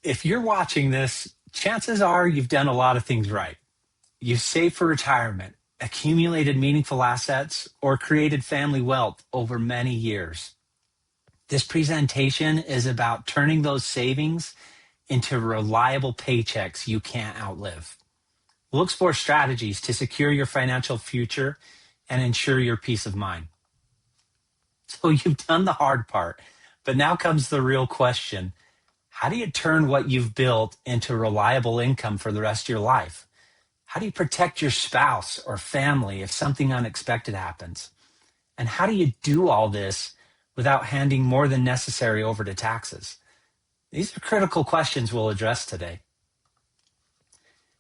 If you're watching this, chances are you've done a lot of things right. You've saved for retirement, accumulated meaningful assets, or created family wealth over many years. This presentation is about turning those savings into reliable paychecks you can't outlive. We'll explore strategies to secure your financial future and ensure your peace of mind. So you've done the hard part, but now comes the real question. How do you turn what you've built into reliable income for the rest of your life? How do you protect your spouse or family if something unexpected happens? And how do you do all this without handing more than necessary over to taxes? These are critical questions we'll address today.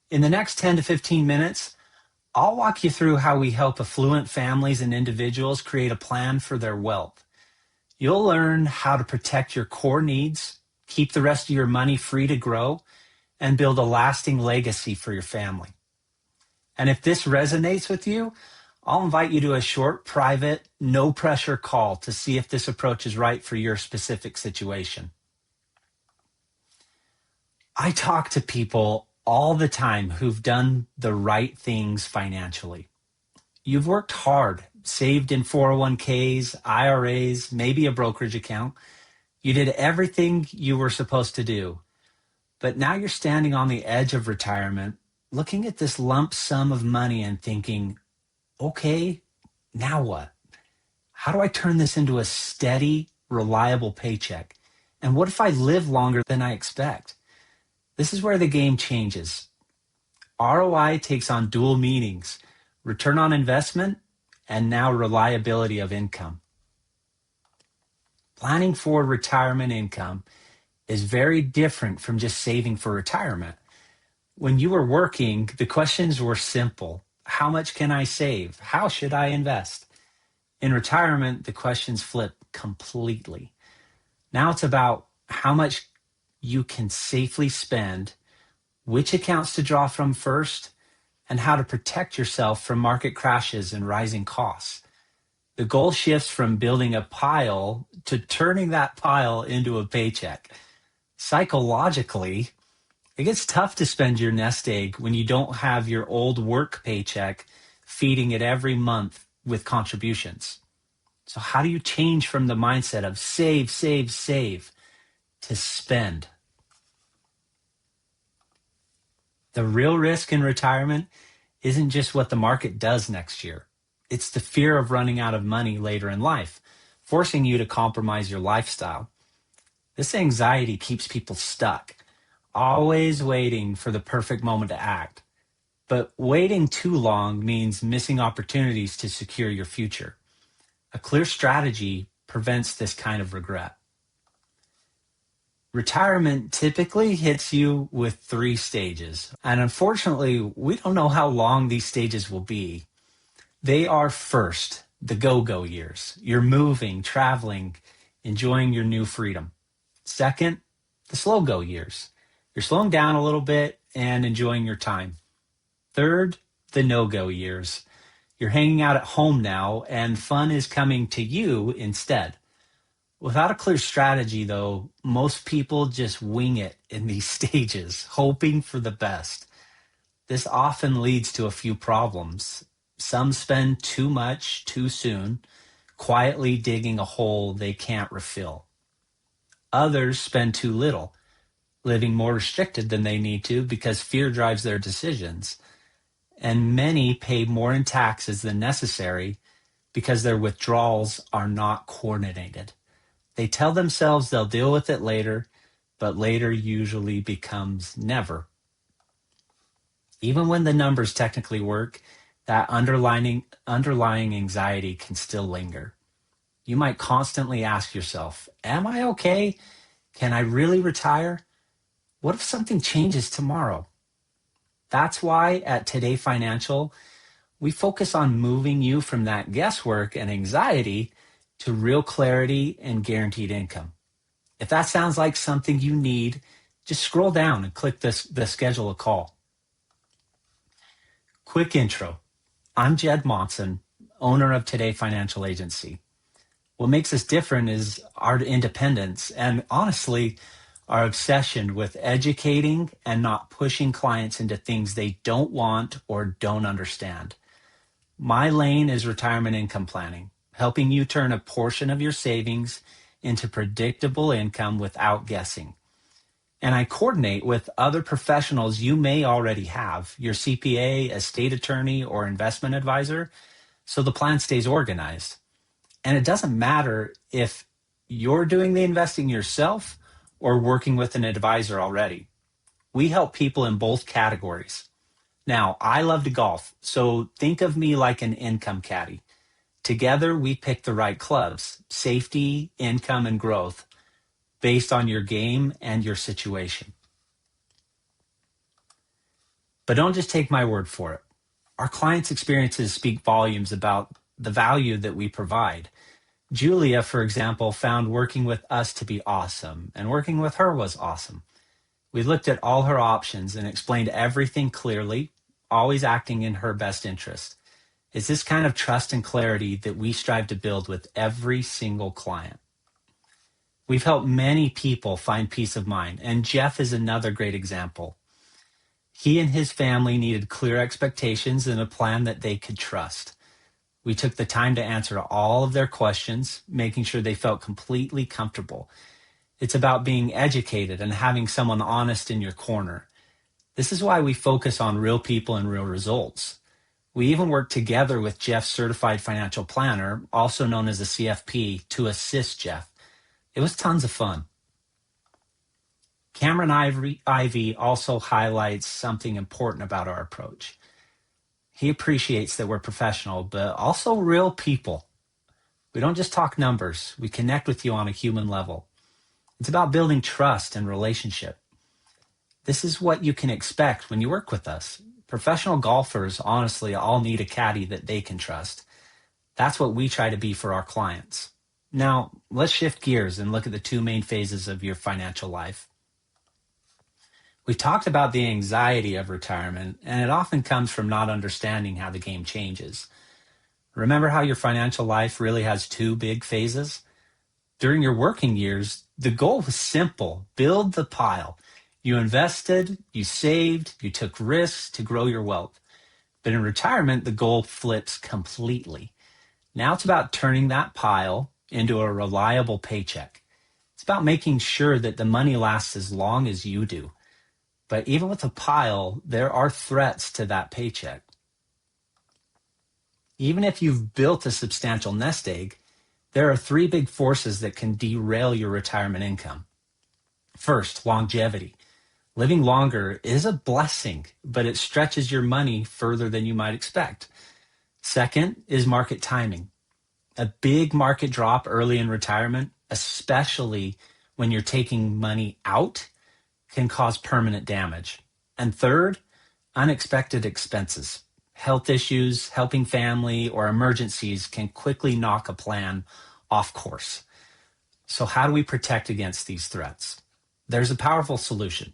In the next 10 to 15 minutes, I'll walk you through how we help affluent families and individuals create a plan for their wealth. You'll learn how to protect your core needs, keep the rest of your money free to grow, and build a lasting legacy for your family. And if this resonates with you, I'll invite you to a short, private, no-pressure call to see if this approach is right for your specific situation. I talk to people all the time who've done the right things financially. You've worked hard, saved in 401ks, IRAs, maybe a brokerage account. You did everything you were supposed to do. But now you're standing on the edge of retirement, looking at this lump sum of money and thinking, okay, now what? How do I turn this into a steady, reliable paycheck? And what if I live longer than I expect? This is where the game changes. ROI takes on dual meanings: return on investment and now reliability of income. Planning for retirement income is very different from just saving for retirement. When you were working, the questions were simple. How much can I save? How should I invest? In retirement, the questions flip completely. Now it's about how much you can safely spend, which accounts to draw from first, and how to protect yourself from market crashes and rising costs. The goal shifts from building a pile to turning that pile into a paycheck. Psychologically, it gets tough to spend your nest egg when you don't have your old work paycheck feeding it every month with contributions. So how do you change from the mindset of save, save, save to spend? The real risk in retirement isn't just what the market does next year. It's the fear of running out of money later in life, forcing you to compromise your lifestyle. This anxiety keeps people stuck, always waiting for the perfect moment to act. But waiting too long means missing opportunities to secure your future. A clear strategy prevents this kind of regret. Retirement typically hits you with 3 stages, and unfortunately, we don't know how long these stages will be. They are first, the go-go years. You're moving, traveling, enjoying your new freedom. Second, the slow-go years. You're slowing down a little bit and enjoying your time. Third, the no-go years. You're hanging out at home now, and fun is coming to you instead. Without a clear strategy, though, most people just wing it in these stages, hoping for the best. This often leads to a few problems. Some spend too much too soon, quietly digging a hole they can't refill. Others spend too little, living more restricted than they need to because fear drives their decisions. And many pay more in taxes than necessary because their withdrawals are not coordinated. They tell themselves they'll deal with it later, but later usually becomes never. Even when the numbers technically work, that underlying anxiety can still linger. You might constantly ask yourself, am I okay? Can I really retire? What if something changes tomorrow? That's why at Today Financial, we focus on moving you from that guesswork and anxiety to real clarity and guaranteed income. If that sounds like something you need, just scroll down and click the schedule a call. Quick intro. I'm Jed Monson, owner of Today Financial Agency. What makes us different is our independence and honestly, our obsession with educating and not pushing clients into things they don't want or don't understand. My lane is retirement income planning, helping you turn a portion of your savings into predictable income without guessing. And I coordinate with other professionals you may already have, your CPA, estate attorney, or investment advisor, so the plan stays organized. And it doesn't matter if you're doing the investing yourself or working with an advisor already. We help people in both categories. Now, I love to golf, so think of me like an income caddy. Together, we pick the right clubs, safety, income, and growth, based on your game and your situation. But don't just take my word for it. Our clients' experiences speak volumes about the value that we provide. Julia, for example, found working with us to be awesome, and working with her was awesome. We looked at all her options and explained everything clearly, always acting in her best interest. It's this kind of trust and clarity that we strive to build with every single client. We've helped many people find peace of mind, and Jeff is another great example. He and his family needed clear expectations and a plan that they could trust. We took the time to answer all of their questions, making sure they felt completely comfortable. It's about being educated and having someone honest in your corner. This is why we focus on real people and real results. We even worked together with Jeff's certified financial planner, also known as a CFP, to assist Jeff. It was tons of fun. Cameron Ivy also highlights something important about our approach. He appreciates that we're professional, but also real people. We don't just talk numbers. We connect with you on a human level. It's about building trust and relationship. This is what you can expect when you work with us. Professional golfers, honestly, all need a caddy that they can trust. That's what we try to be for our clients. Now, let's shift gears and look at the two main phases of your financial life. We've talked about the anxiety of retirement, and it often comes from not understanding how the game changes. Remember how your financial life really has two big phases? During your working years, the goal was simple: build the pile. You invested, you saved, you took risks to grow your wealth. But in retirement, the goal flips completely. Now it's about turning that pile into a reliable paycheck. It's about making sure that the money lasts as long as you do. But even with a pile, there are threats to that paycheck. Even if you've built a substantial nest egg, there are three big forces that can derail your retirement income. First, longevity. Living longer is a blessing, but it stretches your money further than you might expect. Second is market timing. A big market drop early in retirement, especially when you're taking money out, can cause permanent damage. And third, unexpected expenses. Health issues, helping family, or emergencies can quickly knock a plan off course. So how do we protect against these threats? There's a powerful solution.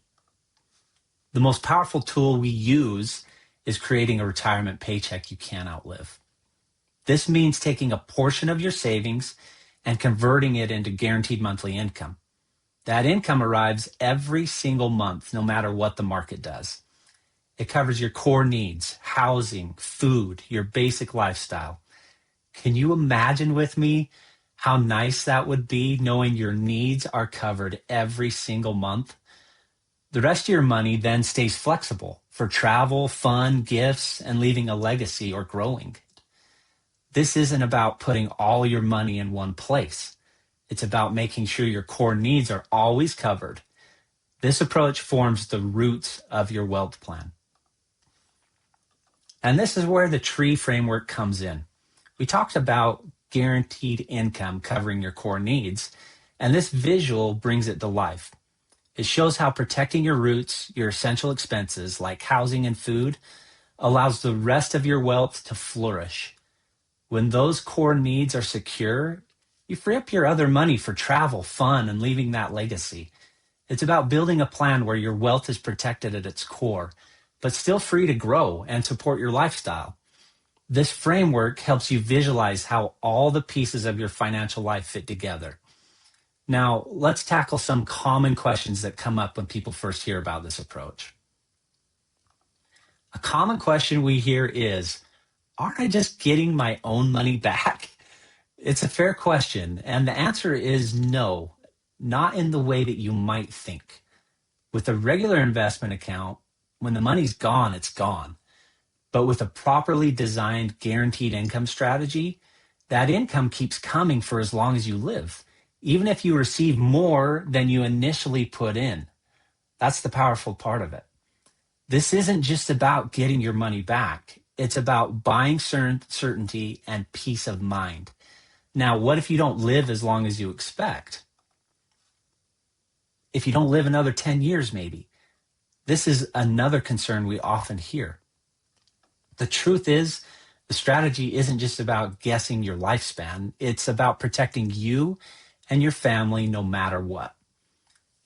The most powerful tool we use is creating a retirement paycheck you can't outlive. This means taking a portion of your savings and converting it into guaranteed monthly income. That income arrives every single month, no matter what the market does. It covers your core needs, housing, food, your basic lifestyle. Can you imagine with me how nice that would be, knowing your needs are covered every single month? The rest of your money then stays flexible for travel, fun, gifts, and leaving a legacy or growing. This isn't about putting all your money in one place. It's about making sure your core needs are always covered. This approach forms the roots of your wealth plan. And this is where the tree framework comes in. We talked about guaranteed income covering your core needs, and this visual brings it to life. It shows how protecting your roots, your essential expenses like housing and food, allows the rest of your wealth to flourish. When those core needs are secure, you free up your other money for travel, fun, and leaving that legacy. It's about building a plan where your wealth is protected at its core, but still free to grow and support your lifestyle. This framework helps you visualize how all the pieces of your financial life fit together. Now, let's tackle some common questions that come up when people first hear about this approach. A common question we hear is, aren't I just getting my own money back? It's a fair question, and the answer is no, not in the way that you might think. With a regular investment account, when the money's gone, it's gone. But with a properly designed guaranteed income strategy, that income keeps coming for as long as you live, even if you receive more than you initially put in. That's the powerful part of it. This isn't just about getting your money back. It's about buying certainty and peace of mind. Now, what if you don't live as long as you expect? If you don't live another 10 years, maybe. This is another concern we often hear. The truth is, the strategy isn't just about guessing your lifespan. It's about protecting you and your family no matter what.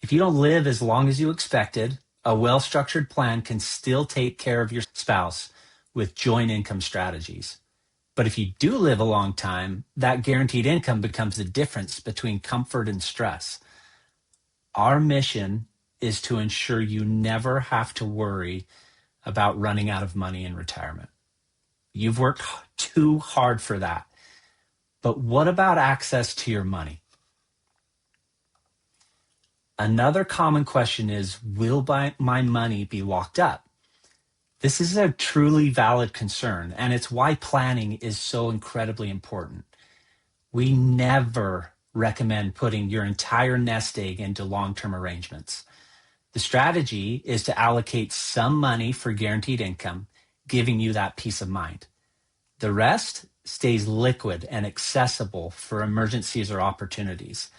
If you don't live as long as you expected, a well-structured plan can still take care of your spouse with joint income strategies. But if you do live a long time, that guaranteed income becomes the difference between comfort and stress. Our mission is to ensure you never have to worry about running out of money in retirement. You've worked too hard for that. But what about access to your money? Another common question is, will my money be locked up? This is a truly valid concern, and it's why planning is so incredibly important. We never recommend putting your entire nest egg into long-term arrangements. The strategy is to allocate some money for guaranteed income, giving you that peace of mind. The rest stays liquid and accessible for emergencies or opportunities.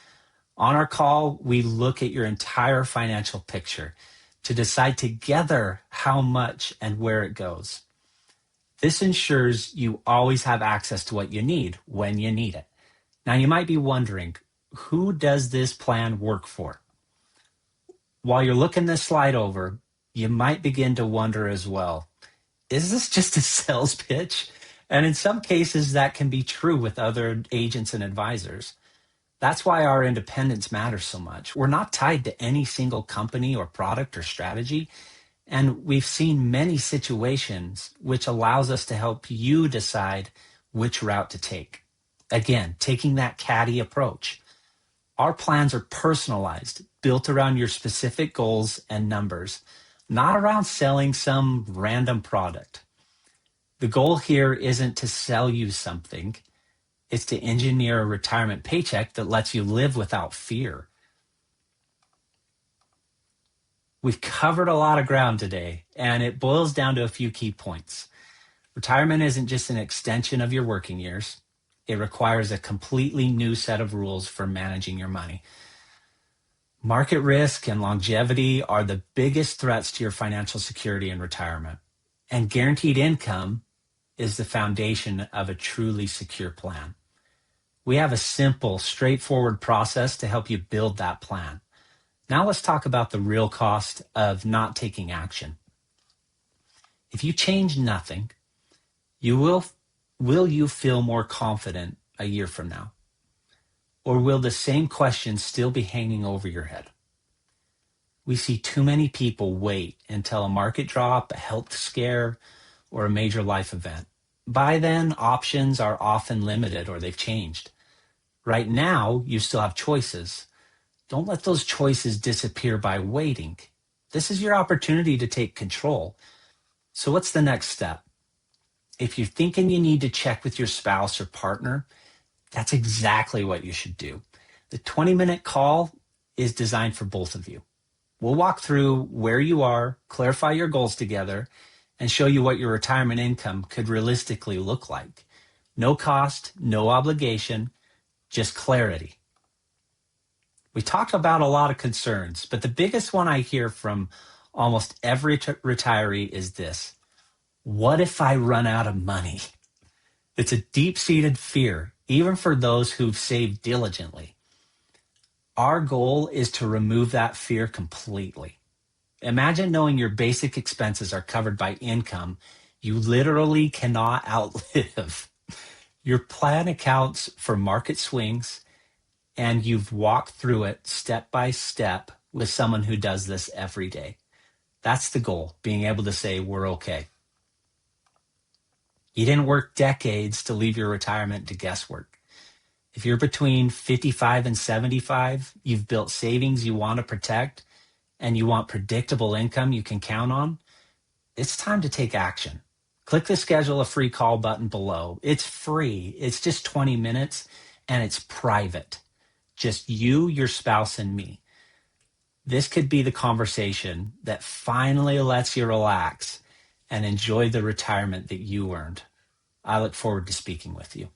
On our call, we look at your entire financial picture to decide together how much and where it goes. This ensures you always have access to what you need when you need it. Now, you might be wondering, who does this plan work for? While you're looking this slide over, you might begin to wonder as well, is this just a sales pitch? And in some cases, that can be true with other agents and advisors. That's why our independence matters so much. We're not tied to any single company or product or strategy, and we've seen many situations which allows us to help you decide which route to take. Again, taking that caddy approach. Our plans are personalized, built around your specific goals and numbers, not around selling some random product. The goal here isn't to sell you something. It's to engineer a retirement paycheck that lets you live without fear. We've covered a lot of ground today, and it boils down to a few key points. Retirement isn't just an extension of your working years. It requires a completely new set of rules for managing your money. Market risk and longevity are the biggest threats to your financial security in retirement, and guaranteed income is the foundation of a truly secure plan. We have a simple, straightforward process to help you build that plan. Now let's talk about the real cost of not taking action. If you change nothing, will you feel more confident a year from now? Or will the same questions still be hanging over your head? We see too many people wait until a market drop, a health scare, or a major life event. By then, options are often limited or they've changed. Right now, you still have choices. Don't let those choices disappear by waiting. This is your opportunity to take control. So what's the next step? If you're thinking you need to check with your spouse or partner, that's exactly what you should do. The 20-minute call is designed for both of you. We'll walk through where you are, clarify your goals together, and show you what your retirement income could realistically look like. No cost, no obligation, just clarity. We talked about a lot of concerns, but the biggest one I hear from almost every retiree is this: what if I run out of money? It's a deep-seated fear, even for those who've saved diligently. Our goal is to remove that fear completely. Imagine knowing your basic expenses are covered by income you literally cannot outlive. Your plan accounts for market swings. and you've walked through it step by step with someone who does this every day. That's the goal, being able to say, we're okay. You didn't work decades to leave your retirement to guesswork. If you're between 55 and 75, you've built savings you want to protect, and you want predictable income you can count on, it's time to take action. Click the schedule a free call button below. It's free. It's just 20 minutes and it's private. Just you, your spouse, and me. This could be the conversation that finally lets you relax and enjoy the retirement that you earned. I look forward to speaking with you.